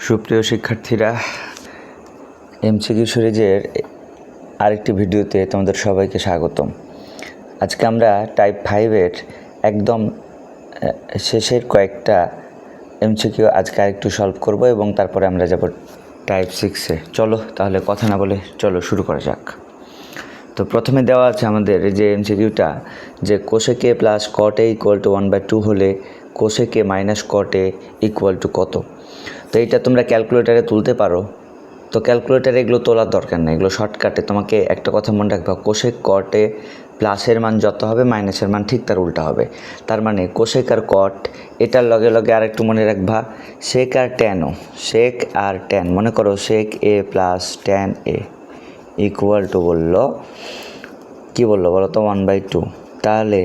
সুপ্রিয় শিক্ষার্থীরা, এমসিকিউ সিরিজের আরেকটি ভিডিওতে তোমাদের সবাইকে স্বাগতম। আজকে আমরা টাইপ 5-এর একদম শেষের কয়েকটা এমসিকিউ আজকে আরেকটু সলভ করব এবং তারপরে আমরা যাব টাইপ 6-এ। চলো তাহলে কথা না বলে চলো শুরু করা যাক। তো প্রথমে দেওয়া আছে আমাদের যে এমসিকিউটা, যে কোসেক এ প্লাস কট এ ইকুয়াল টু 1/2 হলে কোসেক এ মাইনাস কট এ ইকুয়াল টু কত। তো এইটা তোমরা ক্যালকুলেটারে তুলতে পারো। তো ক্যালকুলেটারে এগুলো তোলার দরকার নেই, এগুলো শর্টকাটে। তোমাকে একটা কথা মনে রাখবা, কোসেক কটে প্লাসের মান যত হবে মাইনাসের মান ঠিক তার উল্টা হবে। তার মানে কোসেক আর কট, এটার লগে লগে আর একটু মনে রাখবা সেক আর ট্যানও। সেক আর ট্যান, মনে করো sec A plus tan A equal to কী বললো বলো তো 1/2। তাহলে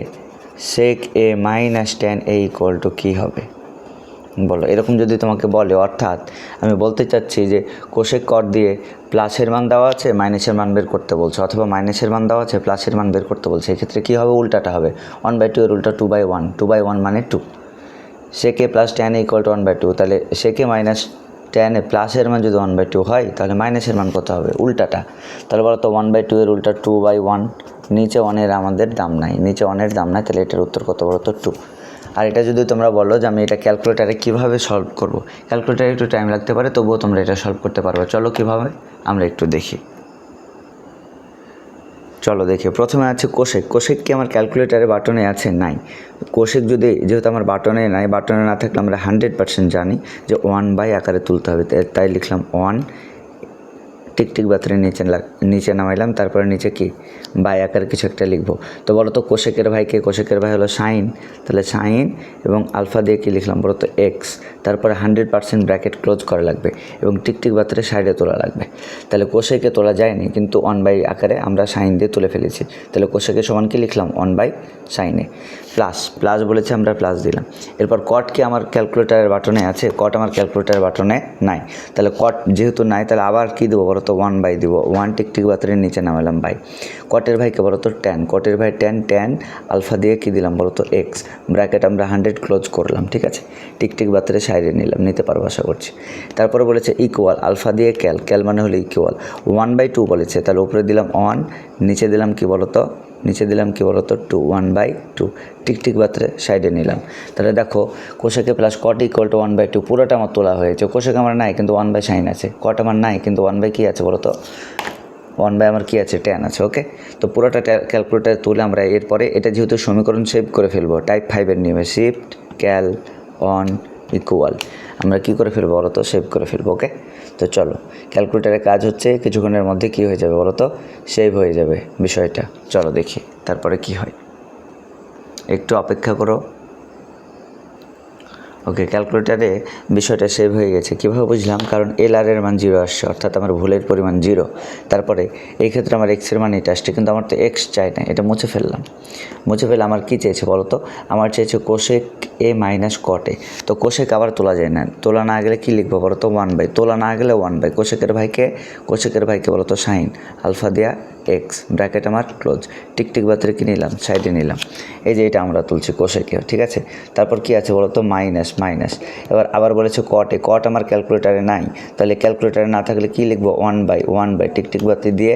sec A minus tan A equal to কী হবে বলো। এরকম যদি তোমাকে বলে, অর্থাৎ আমি বলতে চাচ্ছি যে কোসেক কট দিয়ে প্লাসের মান দেওয়া আছে, মাইনাসের মান বের করতে বলছে, অথবা মাইনাসের মান দেওয়া আছে, প্লাসের মান বের করতে বলছে। এক্ষেত্রে কী হবে? উল্টাটা হবে। 1/2 এর উল্টা 2/1। 2/1 মানে 2। সেকে plus tan A equal two 1/2। তাহলে সেকে মাইনাস ট্যান এ প্লাসের মান যদি 1/2 হয়, তাহলে মাইনাসের মান কত হবে? উল্টাটা। তাহলে বলো তো 1/2 এর উল্টা 2/1। নিচে 1-এর আমাদের দাম নাই, নিচে 1-এর দাম নাই, তাহলে এটার উত্তর কত বলো তো 2। আর এটা যদি তোমরা বলো যে আমি এটা ক্যালকুলেটারে কীভাবে সলভ করব, ক্যালকুলেটারে একটু টাইম লাগতে পারে, তবুও তোমরা এটা সলভ করতে পারবে। চলো কীভাবে আমরা একটু দেখি। চলো দেখি। প্রথমে আছে কোসেক। কোসেক কি আমার ক্যালকুলেটারে বাটনে আছে? নাই। কোসেক যদি, যেহেতু আমার বাটনে নাই, বাটনে না থাকলে আমরা 100% জানি যে 1/, আকারে তুলতে হবে। তাই লিখলাম 1, টিকটিক বাতরে নিচে নামাইলাম, তারপরে নিচে কি বাই আকারে কিছু একটা লিখবো। তো বলো তো কোসেকের ভাইকে, কোসেকের ভাই হলো সাইন, তাহলে সাইন এবং আলফা দিয়ে কি লিখলাম বলো তো এক্স। তারপরে 100% ব্র্যাকেট ক্লোজ করা লাগবে এবং টিকটিক বাতরে সাইডে তোলা লাগবে। তাহলে কোসেকে তোলা যায়নি, কিন্তু 1/, আকারে আমরা সাইন দিয়ে তুলে ফেলেছি। তাহলে কোসেকে সমান কি লিখলাম? 1/, সাইনে। প্লাস বলেছে, আমরা প্লাস দিলাম। এরপর কট কি আমার ক্যালকুলেটারের বাটনে আছে? কট আমার ক্যালকুলেটারের বাটনে নাই। তাহলে কট যেহেতু নাই, তাহলে আবার কী দেবো বলো তো? 1/, দিব। 1 টিকটিক বাতরের নিচে নামালাম বাই। কটের ভাইকে বলো তো ট্যান। কটের ভাই ট্যান আলফা দিয়ে কী দিলাম বলো তো? এক্স। ব্র্যাকেট আমরা 100 ক্লোজ করলাম, ঠিক আছে। টিকটিক বাতরে সাইডে নিলাম, নিতে পারবো আশা করছি। তারপরে বলেছে ইকুয়াল, আলফা দিয়ে ক্যাল মানে হলো ইকুয়াল। 1/2 বলেছে, তাহলে উপরে দিলাম 1, নিচে দিলাম কি বলো তো? নিচে দিলাম কি বলো তো? 2। 1/2 টিকটিক বাতরে সাইডে নিলাম। তাহলে দেখো cosec plus cot equal to 1/2, পুরোটা আমার তোলা হয়েছে। কোসেক আমার নাই, কিন্তু 1/, সাইন আছে। কট আমার নাই, কিন্তু 1/, কী আছে বলো তো? 1/, আমার কী আছে? ট্যান আছে। ওকে, তো পুরোটা ক্যালকুলেটার তুলে আমরা এরপরে এটা যেহেতু সমীকরণ সেভ করে ফেলবো টাইপ 5-এর নিয়মে, শিফট ক্যাল অন ইকুয়াল আমরা কী করে ফেলবো বলো তো? সেভ করে ফেলবো। ওকে, তো চলো ক্যালকুলেটারের কাজ হচ্ছে কিছুক্ষণের মধ্যে কী হয়ে যাবে বলো তো? সেভ হয়ে যাবে বিষয়টা। চলো দেখি তারপরে কি হয়, একটু অপেক্ষা করো। ওকে, ক্যালকুলেটারে বিষয়টা সেভ হয়ে গেছে। কীভাবে বুঝলাম? কারণ LR এর মান 0 আসছে, অর্থাৎ আমার ভুলের পরিমাণ 0। তারপরে এই ক্ষেত্রে আমার এক্সের মান এটা আসছে, কিন্তু আমার তো এক্স চাই না, এটা মুছে ফেললাম। মুছে ফেলে আমার কী চেয়েছে বলো তো? আমার চেয়েছে কোসেক এ মাইনাস কট এ। তো কোসেক আবার তোলা যায় না, তোলা না গেলে কী লিখবো বলো তো? 1/, তোলা না গেলে 1/, কোসেকের ভাইকে বলো তো সাইন, আলফা দেয়া এক্স, ব্র্যাকেট আমার ক্লোজ। টিকটিক বাতরে কি নিলাম? সাইডে নিলাম। এই যে এটা আমরা তুলছি কোসেকে, ঠিক আছে। তারপর কি আছে বলো তো? মাইনাস। এবার আবার বলেছে কটে। কট আমার ক্যালকুলেটারে নাই, তাহলে ক্যালকুলেটারে না থাকলে কি লিখবো? 1/, টিকটিক বাতি দিয়ে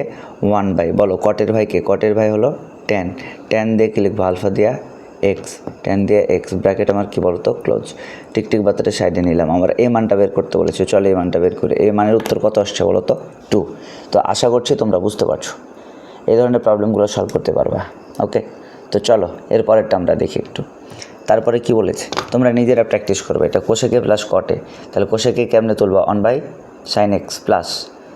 1/, বলো কটের ভাইকে? কটের ভাই হলো ট্যান দিয়ে কি লিখবো? আলফা দিয়া এক্স, ট্যান দিয়ে এক্স, ব্র্যাকেট আমার কি বলো তো? ক্লোজ। টিকটিক বাতিটা সাইডে নিলাম। আমরা এই মানটা বের করতে বলেছি, চলো এই মানটা বের করে। এই মানের উত্তর কত আসছে বলো তো? 2। তো আশা করছি তোমরা বুঝতে পারছো, এই ধরনের প্রবলেমগুলো সলভ করতে পারবা। ওকে, তো চলো এরপরেরটা আমরা দেখি একটু। তারপরে কি বলেছে তোমরা নিজেরা প্র্যাকটিস করবে। এটা কোসেকে প্লাস কটে, তাহলে কোসেকে কেমনে তুলবা? 1/, সাইন এক্স প্লাস,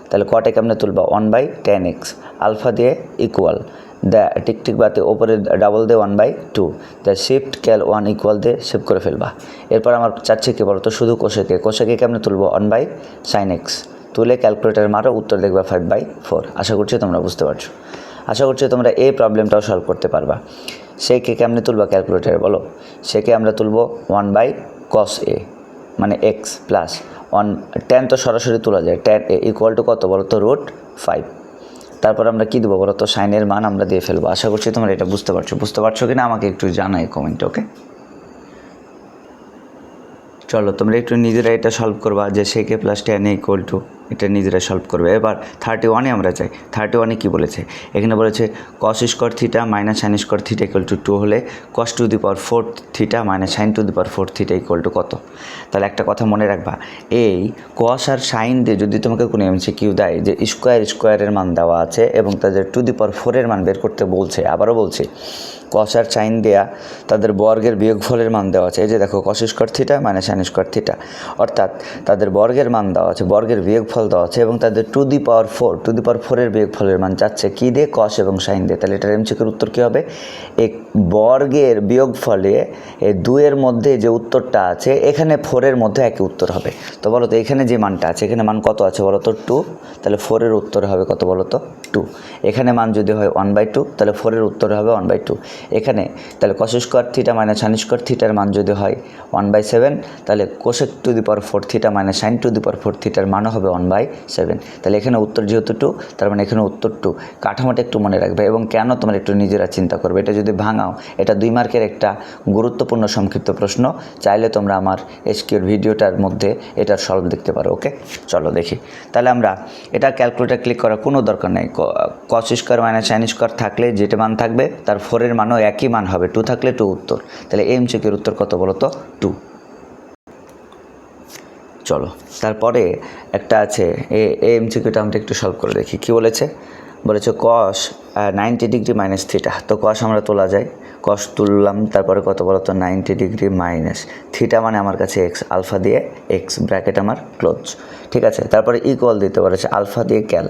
তাহলে কটে কেমনে তুলবা? 1/, ট্যান এক্স, আলফা দিয়ে ইকুয়াল, টিকটিক বাতে ওপরে ডাবল দিয়ে 1/2, দ্য শিফট ক্যাল 1 ইকুয়াল দিয়ে সেভ করে ফেলবা। এরপর আমার চাচ্ছে কি বলো তো? শুধু কোসেকে কেমনে তুলবো? 1/, সাইন এক্স, তুলে ক্যালকুলেটার মারো, উত্তর দেখবা 5/4। আশা করছি তোমরা বুঝতে পারছো। আশা করছি তোমরা এই প্রবলেমটাও সলভ করতে পারবা। সেকে কেমনে তুলবা ক্যালকুলেটারে বলো? সেকে আমরা তুলবো 1/, cos a মানে এক্স প্লাস 1, ট্যান তো সরাসরি তোলা যায়, ট্যান এ ইকুয়াল টু কত বলো তো? √5। তারপর আমরা কী দেবো বলো তো? সাইনের মান আমরা দিয়ে ফেলবো। আশা করছি তোমরা এটা বুঝতে পারছো কি না আমাকে একটু জানাই কমেন্টে। ওকে, চলো তোমরা একটু নিজেরা এটা সলভ করবা যে sec a plus tan a equal to, এটা নিজেরা সলভ করবে। এবার 31-এ আমরা যাই। 31-এ কী বলেছে? এখানে বলেছে cos square theta minus sine square theta equal to 2 হলে cos two the power 4 theta minus sine to the power 4 theta equal to কত? তাহলে একটা কথা মনে রাখবা, এই cos আর সাইন দিয়ে যদি তোমাকে কোনো MCQ দেয় যে স্কোয়ারের মান দেওয়া আছে এবং তাদের টু দি পাওয়ার 4-এর মান বের করতে বলছে, আবারও বলছি cos আর সাইন দেয়া তাদের বর্গের বিয়োগফলের মান দেওয়া আছে। এই যে দেখো cos square theta minus sine square theta, অর্থাৎ তাদের বর্গের মান দেওয়া আছে, বর্গের বিয়োগফল দেওয়া আছে এবং তাদের টু দি পাওয়ার 4-এর বিয়োগফলের মান চাচ্ছে কী দিয়ে? cos এবং সাইন দিয়ে। তাহলে এটার MCQর উত্তর কী হবে? এক বর্গের বিয়োগফলে এই 2-এর মধ্যে যে উত্তরটা আছে এখানে 4-এর মধ্যে একই উত্তর হবে। তো বলো তো এখানে যে মানটা আছে, এখানে মান কত আছে বলো তো? 2। তাহলে 4-এর উত্তর হবে কত বলো তো? 2। এখানে মান যদি হয় 1/2, তাহলে 4-এর উত্তর হবে 1/2। এখানে তাহলে cos square theta minus sine square থিটার মান যদি হয় 1/7, তাহলে cosec to the power 4 theta minus sine to the power 4 থিটার মানও হবে 1/7। তাহলে এখানে উত্তর যেহেতু 2, তার মানে এখানে উত্তর 2। কাঠামোটা একটু মনে রাখবে এবং কেন তোমরা একটু নিজেরা চিন্তা করবে। এটা যদি ভাঙাও, এটা 2 মার্কের একটা গুরুত্বপূর্ণ সংক্ষিপ্ত প্রশ্ন। চাইলে তোমরা আমার এসকিউর ভিডিওটার মধ্যে এটার সলভ দেখতে পারো। ওকে, চলো দেখি। তাহলে আমরা এটা ক্যালকুলেটার ক্লিক করার কোনো দরকার নেই। cos square minus sine square থাকলে যেটা মান থাকবে তার 4-এর মানও একই মান হবে। 2 থাকলে 2 উত্তর। তাহলে MCQর উত্তর কত বলো তো? 2। চলো তারপরে একটা আছে এই MCQটা আমরা একটু সলভ করে দেখি। কি বলেছে? বলেছে cos 90 ডিগ্রি মাইনাস থিটা। তো cos আমরা তোলা যায়, cos তুললাম, তারপরে কত বলো তো? 90 ডিগ্রি মাইনাস থিটা মানে আমার কাছে x, আলফা দিয়ে x, ব্র্যাকেট আমার ক্লোজ। ঠিক আছে, তারপরে ইকুয়াল দিতে বলেছে, আলফা দিয়ে ক্যাল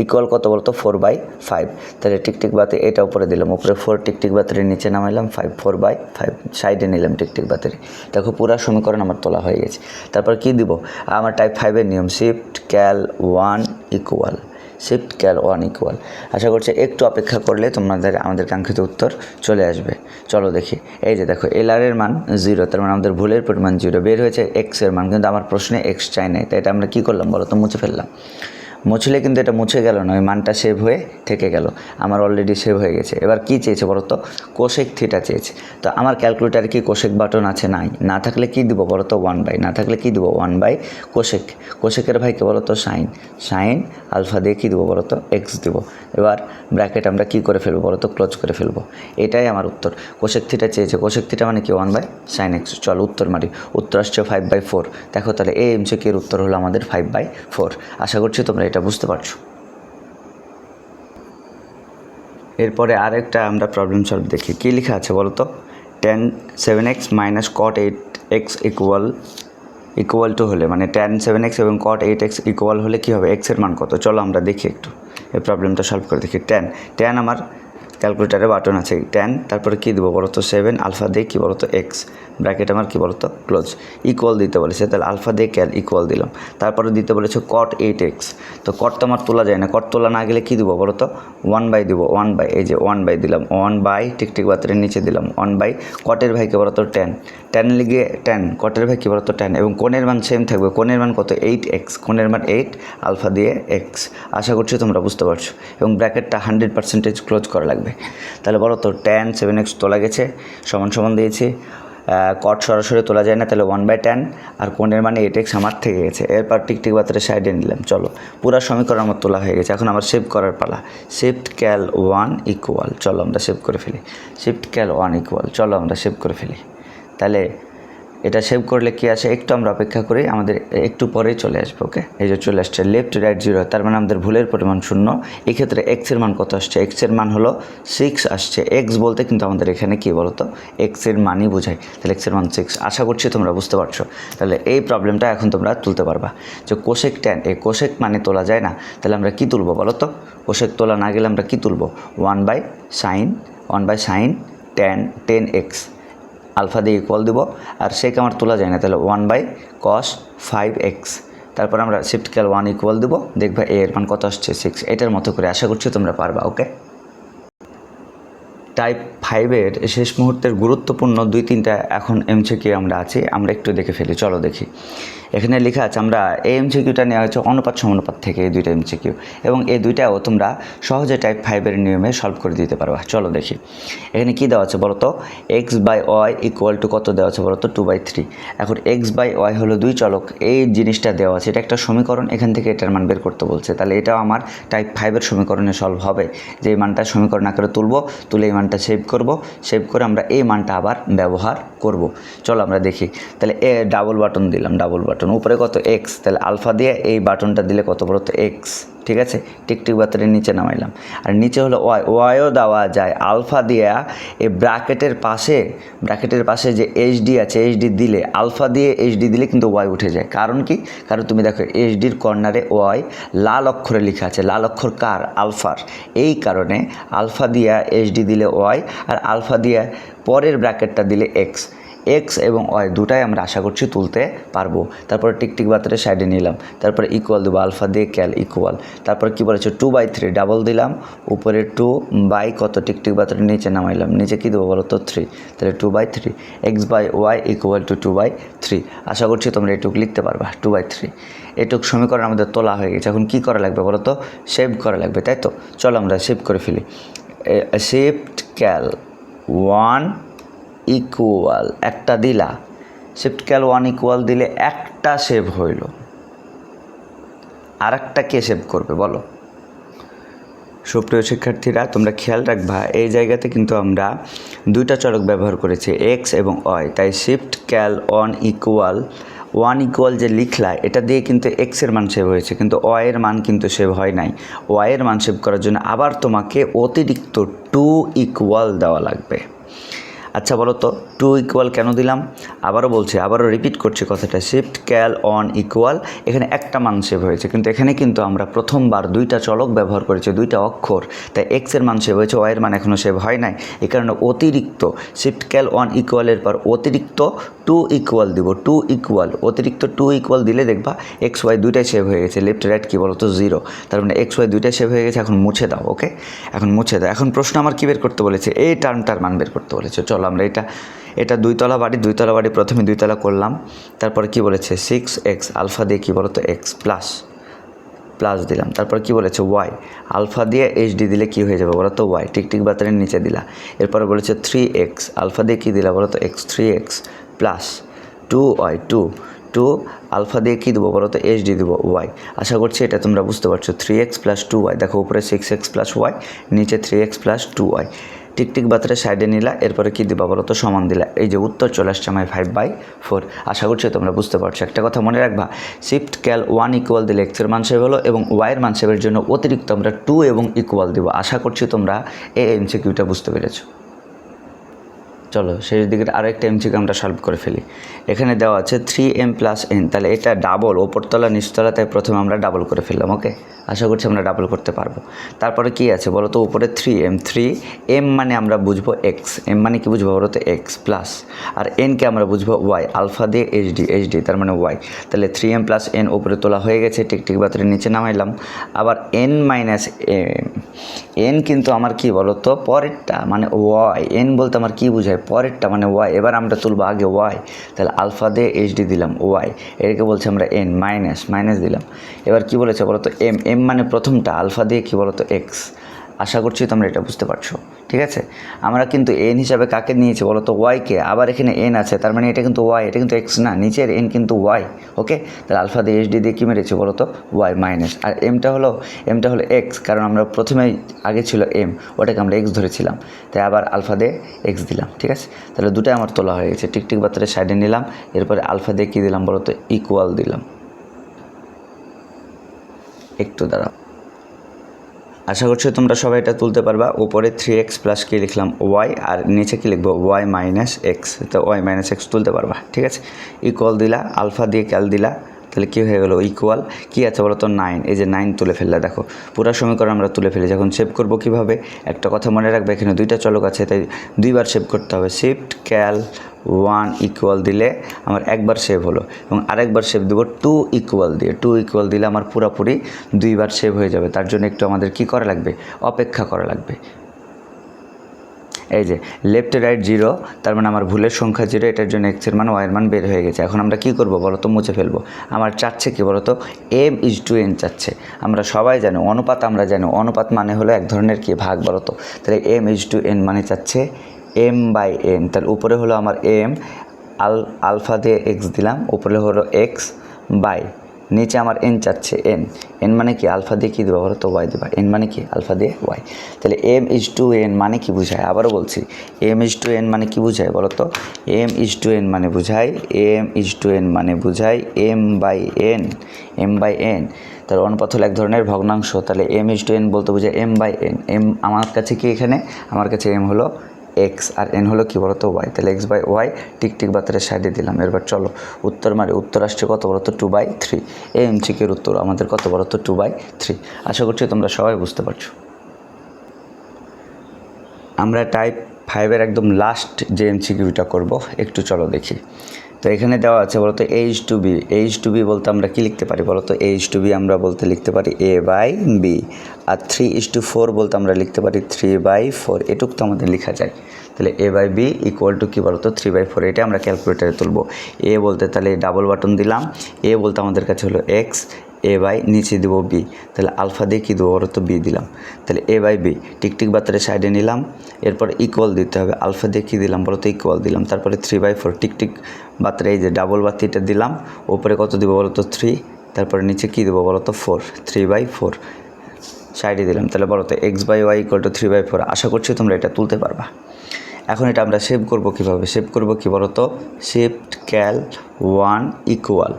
ইকুয়াল কত বলো তো? 4/5। তাহলে টিকটিক বাতি এটা উপরে দিলাম, উপরে 4, টিকটিক বাতির নিচে নামাইলাম 5, 4/5 সাইডে নিলাম টিকটিক বাতির। দেখো পুরো সমীকরণ আমার তোলা হয়ে গেছে। তারপর কি দিব? আমার টাইপ 5-এর নিয়ম, শিফট ক্যাল 1 ইকুয়াল, শিফট ক্যাল 1 ইকুয়াল। আশা করছি একটু অপেক্ষা করলে আমাদের কাঙ্ক্ষিত উত্তর চলে আসবে। চলো দেখি। এই যে দেখো এর মান 0, তার মানে আমাদের ভুলের পরিমাণ 0 বের হয়েছে। এর মান কিন্তু আমার প্রশ্নে x চাই নাই, তাই এটা আমরা কী করলাম বলো তো? মুছে ফেললাম। মুছলে কিন্তু এটা মুছে গেল না, ওই মানটা সেভ হয়ে থেকে গেল। আমার অলরেডি সেভ হয়ে গেছে। এবার কি চেয়েছে বলো তো? কোশেক থিটা চেয়েছে। তো আমার ক্যালকুলেটারে কি কোশেক বাটন আছে? নাই। না থাকলে কি দিব বলো তো? 1/, না থাকলে কি দিব? 1/, কোশেকের ভাইকে বলো তো? সাইন আলফা দিয়ে কী দেবো বলো তো? x দেবো। এবার ব্র্যাকেট আমরা কি করে ফেলবো বলো তো? ক্লোজ করে ফেলবো। এটাই আমার উত্তর। কোশেক থিটা চেয়েছে, কোশেক থিটা মানে কি? 1/sin x। চলো উত্তর মারি। উত্তর আসছে 5/4। দেখো তাহলে এই MCQর উত্তর হলো আমাদের 5/4। আশা করছি তোমরা এটা বুঝতে পারছো। এরপরে আরেকটা আমরা প্রবলেম সলভ দেখি। কি লেখা আছে বলো তো? tan 7x minus cot 8x equal to হলে, মানে tan 7x এবং cot 8x ইকুয়াল হলে কী হবে? x এর মান কত? চলো আমরা দেখি একটু এই প্রবলেমটা সলভ করে দেখি। tan আমার ক্যালকুলেটারে বাটন আছে, tan, তারপরে কী দেবো বলো তো? 7 আলফা দিয়ে কী বলো তো? x, ব্র্যাকেট আমার কী বলো তো? ক্লোজ। ইকুয়াল দিতে বলেছে, তাহলে আলফা দিয়ে ক্যাল ইকুয়াল দিলাম। তারপরে দিতে বলেছে cot 8x। তো cot তো আমার তোলা যায় না, cot তোলা না গেলে কী দেবো বলো তো? 1/, দেবো 1/, এই যে 1/, দিলাম 1/, টিকটিক বাতিলের নিচে দিলাম 1/, কটের ভাই কী বলো তো? tan লিগে tan, কটের ভাই কী বলো তো? tan, এবং কোণের মান সেম থাকবে। কোণের মান কত? 8x, কোণের মান 8, আলফা দিয়ে x। আশা করছি তোমরা বুঝতে পারছো। এবং ব্র্যাকেটটা 100% ক্লোজ করা লাগবে। তাহলে বলো তো tan 7x তোলা গেছে, সমান দিয়েছি। কট সরাসরি তোলা যায় না, তাহলে 1/tan, আর কোণের মানে 8x আমার থেকে গেছে। এরপর টিকটিক বাতিলের সাইডে নিলাম। চলো পুরো সমীকরণ আমার তোলা হয়ে গেছে। এখন আমার সেভ করার পালা। শিফট ক্যাল 1 ইকুয়াল, চলো আমরা সেভ করে ফেলি। শিফট ক্যাল 1 ইকুয়াল, চলো আমরা সেভ করে ফেলি। তাহলে এটা সেভ করলে কি আসে? একটু আমরা অপেক্ষা করি, আমাদের একটু পরেই চলে আসবে। ওকে, এই যে চলে আসছে লেফট রাইট 0, তার মানে আমাদের ভুলের পরিমাণ 0। এক্ষেত্রে x এর মান কত আসছে? x এর মান হলো 6 আসছে। x বলতে কিন্তু আমাদের এখানে কি বলতো? x এর মানই বোঝায়। তাহলে x এর মান 6। আশা করছি তোমরা বুঝতে পারছো। তাহলে এই প্রবলেমটা এখন তোমরা তুলতে পারবা যে কোশেক tan, এই কোশেক মানে তোলা যায় না, তাহলে আমরা কি তুলবো বলো তো? কোশেক তোলা না গেলে আমরা কি তুলবো? 1/sin tan 10x, আলফা দিয়ে ইকুয়াল দিব। আর সেক আমার তোলা যায় না, তাহলে 1/cos 5x। তারপর আমরা শিফট ক্যাল 1 ইকুয়াল দেবো। দেখবা এর মান কত আসছে? 6। এটার মতো করে আশা করছি তোমরা পারবা। ওকে, টাইপ 5-এর শেষ মুহূর্তের গুরুত্বপূর্ণ 2-3টা এখন MCQ আমরা আছি, আমরা একটু দেখে ফেলি। চলো দেখি। এখানে লেখা আছে আমরা এই এমসিকিউটা নেওয়া হয়েছে অনুপাত সমানুপাত থেকে, এই দুইটা এমসিকিউ, এবং এই দুইটাও তোমরা সহজে টাইপ 5-এর নিয়মে সলভ করে দিতে পারবা। চলো দেখি এখানে কী দেওয়া আছে বলো তো, x/y ইকুয়াল টু কত দেওয়া আছে বলো তো, 2/3। এখন x/y হলো দুই চলক, এই জিনিসটা দেওয়া আছে, এটা একটা সমীকরণ, এখান থেকে এটার মান বের করতে বলছে, তাহলে এটাও আমার টাইপ 5-এর সমীকরণে সলভ হবে। যে এই মানটা সমীকরণ আকারে তুলে এই মানটা সেভ করব, সেভ করে আমরা এই মানটা আবার ব্যবহার করব। চলো আমরা দেখি, তাহলে ডাবল বাটন দিলাম, ডাবল বাটন উপরে কত এক্স, তাহলে আলফা দিয়ে এই বাটনটা দিলে কত বড় তো এক্স, ঠিক আছে, টিকটিক বাতরের নিচে নামাইলাম। আর নিচে হলো ওয়াইও দেওয়া যায়, আলফা দিয়া এই ব্র্যাকেটের পাশে যে এইচডি আছে, এইচডি দিলে আলফা দিয়ে এইচডি দিলে কিন্তু ওয়াই উঠে যায়। কারণ কি, কারণ তুমি দেখো এইচডির কর্নারে ওয়াই লাল অক্ষরে লেখা আছে, লাল অক্ষর কার, আলফার, এই কারণে আলফা দিয়া এইচডি দিলে ওয়াই, আর আলফা দিয়া পরের ব্র্যাকেটটা দিলে এক্স এবং ওয়াই দুটাই আমরা আশা করছি তুলতে পারবো। তারপরে টিকটিক বাতরে সাইডে নিলাম, তারপরে ইকুয়াল দেবো, আলফা দিয়ে ক্যাল ইকুয়াল, তারপরে কী বলেছে 2/3 ডাবল দিলাম, উপরে 2 বাই কত টিকটিক বাতরে নিচে নামাইলাম, নিচে কী দেবো বলো তো 3, তাহলে 2/3 x/y ইকুয়াল টু 2/3। আশা করছি তোমরা এটুক লিখতে পারবা, 2/3। এটুক সমীকরণ আমাদের তোলা হয়ে গেছে। এখন কী করা লাগবে বলো তো, সেভ করা লাগবে, তাই তো। চলো আমরা সেভ করে ফেলি। শিফট ক্যাল 1 ইকুয়াল একটা দিলা, শিফট ক্যাল 1 ইকুয়াল দিলে একটা সেভ হইল, আর একটা কে সেভ করবে বলো। সুপ্রিয় শিক্ষার্থীরা তোমরা খেয়াল রাখবা, এই জায়গাতে কিন্তু আমরা দুইটা চলক ব্যবহার করেছি এক্স এবং ওয়াই, তাই শিফট ক্যাল 1 ইকুয়াল যে লিখলা এটা দিয়ে কিন্তু এক্সের মান সেভ হয়েছে, কিন্তু ওয়াইয়ের মান কিন্তু সেভ হয় নাই। ওয়াইয়ের মান সেভ করার জন্য আবার তোমাকে অতিরিক্ত 2 ইকুয়াল দেওয়া লাগবে। আচ্ছা বলো তো 2 ইকুয়াল কেন দিলাম, আবারও বলছি, আবারও রিপিট করছি কথাটা, শিফট ক্যাল 1 ইকুয়াল, এখানে একটা মান সেভ হয়েছে, কিন্তু এখানে কিন্তু আমরা প্রথমবার দুইটা চলক ব্যবহার করেছি, দুইটা অক্ষর, তাই এক্সের মান সেভ হয়েছে, ওয়াইয়ের মান এখনও সেভ হয় নাই। এই কারণে অতিরিক্ত শিফট ক্যাল 1 ইকুয়ালের পর অতিরিক্ত 2 ইকুয়াল দিব, 2 ইকুয়াল, অতিরিক্ত 2 ইকুয়াল দিলে দেখবা এক্স ওয়াই দুইটাই সেভ হয়ে গেছে, লেফট রাইট কী বলো তো 0, তার মানে এক্স ওয়াই দুইটাই সেভ হয়ে গেছে। এখন মুছে দাও, ওকে, এখন মুছে দাও। এখন প্রশ্ন আমার কী বের করতে বলেছে, এই টার্মটার মান বের করতে বলেছে। চলো আমরা এটা দুইতলা বাড়ি প্রথমে দুইতলা করলাম, তারপরে কি বলেছে 6x আলফা দিয়ে কী বলো তো এক্স প্লাস দিলাম, তারপর কি বলেছে ওয়াই, আলফা দিয়ে এইচডি দিলে কি হয়ে যাবে বলো তো ওয়াই, টিকটিক বাতারের নিচে দিলা। এরপরে বলেছে 3x আলফা দিয়ে কী দিলা বলো তো x, 3x plus 2y 2 alpha দিয়ে কী দেবো বলো তো এইচডি দেবো ওয়াই। আশা করছি এটা তোমরা বুঝতে পারছো। 3x প্লাস 2y, দেখো উপরে 6x প্লাস ওয়াই, নিচে 3x প্লাস 2y, টিকটিক বাতারে সাইডে নিলা, এরপরে কী দিবা বলো তো সমান দিলা, এই যে উত্তর চলে আসছে আমার 5/4। আশা করছি তোমরা বুঝতে পারছো। একটা কথা মনে রাখবা, শিফট ক্যাল 1 ইকুয়াল দিলে এক্সের মান সেভ হলো, এবং ওয়াইয়ের মান সেভের জন্য অতিরিক্ত আমরা 2 এবং ইকুয়াল দিব। আশা করছি তোমরা এই এমসিকিউটা বুঝতে পেরেছো। চলো শেষ দিকের আরেকটা এমসিকিউ আমরা সলভ করে ফেলি। এখানে দেওয়া আছে 3m প্লাস n, তাহলে এটা ডাবল, ওপরতলা নিচতলা, তাই প্রথমে আমরা ডাবল করে ফেললাম। ওকে, আশা করছি আমরা ডাবল করতে পারবো। তারপরে কি আছে বলো তো, উপরে 3m মানে আমরা বুঝবো এক্স, এম মানে কি বুঝবো বলো তো এক্স প্লাস, আর এনকে আমরা বুঝবো ওয়াই, আলফা দিয়ে এইচডি তার মানে ওয়াই। তাহলে 3m প্লাস n উপরে তোলা হয়ে গেছে, টিকটিক বাতারে নিচে নামাইলাম। আবার n মাইনাস এন কিন্তু আমার কি বলো তো পরেরটা মানে ওয়াই, এন বলতে আমার কি বোঝায় পরেরটা মানে ওয়াই। এবার আমরা তুলবো আগে ওয়াই, তাহলে আলফা দিয়ে এইচডি দিলাম ওয়াই, এটাকে বলছে আমরা এন মাইনাস দিলাম। এবার কি বলেছে বলো তো এম মানে প্রথমটা, আলফা দিয়ে কি বলো তো এক্স। আশা করছি তোমরা এটা বুঝতে পারছো, ঠিক আছে। আমরা কিন্তু এন হিসাবে কাকে নিয়েছি বলো তো ওয়াইকে, আবার এখানে এন আছে, তার মানে এটা কিন্তু ওয়াই, এটা কিন্তু এক্স না, নিচের এন কিন্তু ওয়াই। ওকে, তাহলে আলফা দিয়ে এইচডি দিয়ে কী মেরেছে বলো তো ওয়াই মাইনাস, আর এমটা হলো এক্স, কারণ আমরা প্রথমেই আগে ছিল এম, ওটাকে আমরা এক্স ধরেছিলাম, তাই আবার আলফা দিয়ে এক্স দিলাম, ঠিক আছে। তাহলে দুটাই আমার তোলা হয়ে গেছে, টিকটিক বাতারে সাইডে নিলাম, এরপরে আলফা দিয়ে কী দিলাম বলো তো ইকুয়াল দিলাম। একটু দাঁড়াও, আশা করছি তোমরা সবাই এটা তুলতে পারবা। উপরে 3x প্লাস কি লিখলাম ওয়াই, আর নিচে কি লিখবো ওয়াই মাইনাস এক্স, তো ওয়াই মাইনাস এক্স তুলতে পারবা, ঠিক আছে। ইকুয়াল দিলা, আলফা দিয়ে ক্যাল দিলা, তাহলে কী হয়ে গেলো ইকুয়াল কী আছে বলো তো 9, এই যে 9 তুলে ফেললে, দেখো পুরো সমীকরণ আমরা তুলে ফেলি। যখন সেভ করবো কীভাবে, একটা কথা মনে রাখবে, এখানে দুইটা চলক আছে, তাই দুইবার সেভ করতে হবে। শিফট ক্যাল 1 ইকুয়াল দিলে আমার একবার সেভ হলো, এবং আরেকবার সেভ দেবো 2 ইকুয়াল দিয়ে, 2 ইকুয়াল দিলে আমার পুরোপুরি দুইবার সেভ হয়ে যাবে। তার জন্য একটু আমাদের কি করা লাগবে, অপেক্ষা করা লাগবে। এই যে লেফট রাইট 0, তার মানে আমার ভুলের সংখ্যা 0, এটার জন্য এক্সের মান ওয়াইয়ের মান বের হয়ে গেছে। এখন আমরা কি করব বলো তো, মুছে ফেলবো। আমার চাচ্ছে কি বলো তো, m/n চাচ্ছে। আমরা সবাই জানি অনুপাত, আমরা জানি অনুপাত মানে হলো এক ধরনের কি ভাগ বলো তো। তাহলে m/n মানে চাচ্ছে m/n। তাহলে উপরে হলো আমার m, আলফা দিয়ে x দিলাম, উপরে হলো x বাই, নিচে আমার n চাচ্ছে n মানে কি আলফা দিয়ে কী দেবো বলো তো, y দেবা। n মানে কি আলফা দিয়ে y। তাহলে m/n মানে কি বোঝায়, আবারও বলছি, m/n মানে কি বোঝায় বলো তো, m/n মানে বোঝায় m/n। তার অনুপাত হলো এক ধরনের ভগ্নাংশ। তাহলে m/n বলতে বোঝায় m/n। m আমার কাছে কি, এখানে আমার কাছে m হলো x আর n হলো কি বলতো y। তাহলে x/y টিক বাতারের সাইডে দিলাম। এবার চলো উত্তর মারি। উত্তর আসছে কত বলতো, 2/3। এই এমসিকিউর উত্তর আমাদের কত বলতো, 2/3। আশা করছি তোমরা সবাই বুঝতে পারছো। আমরা টাইপ 5-এর একদম লাস্ট যে এমসিকিউটা করব, একটু চলো দেখি। তো এখানে দেওয়া আছে বলতো h/b বলতে আমরা কি লিখতে পারি বলতো, h/b আমরা বলতে লিখতে পারি a/b। আর 3:4 বলতে আমরা লিখতে পারি 3/4। এটুক তো আমাদের লেখা যায়। তাহলে a/b ইকুয়াল টু কী বলতো, 3/4। এটা আমরা ক্যালকুলেটারে তুলব। এ বলতে তাহলে ডাবল বাটন দিলাম, এ বলতে আমাদের কাছে হলো x, a/, নিচে দিব b। তাহলে আলফা দিয়ে কী দেবো বলো তো, b দিলাম। তাহলে a/b টিক বাতারের সাইডে নিলাম। এরপর ইকুয়াল দিতে হবে, আলফা দিয়ে কী দিলাম বলো তো, ইকুয়াল দিলাম। তারপরে 3/4 টিক বাতারে এই যে ডাবল বাতিটা দিলাম, উপরে কত দিব বলো তো 3, তারপরে নিচে কী দেবো বলো তো 4, 3/4 সাইডে দিলাম। তাহলে বলো তো x/y ইকুয়াল টু 3/4। আশা করছি তোমরা এটা তুলতে পারবা। এখন এটা আমরা সেভ করব কিভাবে, সেভ করব কি বলো তো, শিফট ক্যাল 1 ইকুয়াল।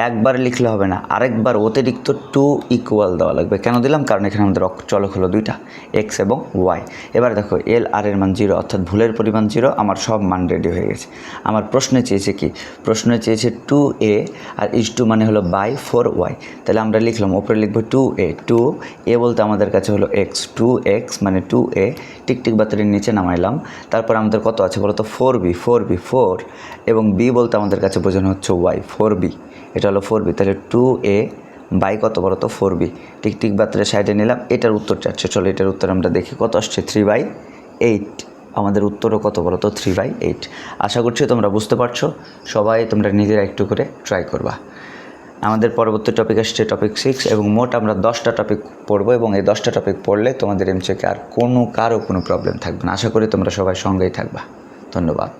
একবার লিখলে হবে না, আরেকবার অতিরিক্ত 2 ইকুয়াল দেওয়া লাগবে। কেন দিলাম, কারণ এখানে আমাদের চলক হলো দুইটা, এক্স এবং ওয়াই। এবার দেখো এল আর এর মান 0, অর্থাৎ ভুলের পরিমাণ 0। আমার সব মান রেডি হয়ে গেছে। আমার প্রশ্নে চেয়েছে কি, প্রশ্নে চেয়েছে 2a আর is2 মানে হলো বাই 4y। তাহলে আমরা লিখলাম, ওপরে লিখবো 2a বলতে আমাদের কাছে হলো x, 2x মানে 2a টিক বাতারের নিচে নামাইলাম। তারপর আমাদের কত আছে বলো তো, 4 এবং b বলতে আমাদের কাছে বোঝানো হচ্ছে y, 4b। এটা হলো 4b। তাহলে 2a বাই কত বলো তো, 4b টিক বাতারের সাইডে নিলাম। এটার উত্তর চাচ্ছে, চলো এটার উত্তর আমরা দেখি কত আসছে, 3/8। আমাদের উত্তরও কত বলো তো, 3/8। আশা করছি তোমরা বুঝতে পারছো। সবাই তোমরা নিজেরা একটু করে ট্রাই করবা। আমাদের পরবর্তী টপিক আসছে টপিক 6, এবং মোট আমরা 10টা টপিক পড়বো, এবং এই 10টা টপিক পড়লে তোমাদের এমসিকিউ আর কারো কোনো প্রবলেম থাকবে না। আশা করি তোমরা সবাই সঙ্গেই থাকবা। ধন্যবাদ।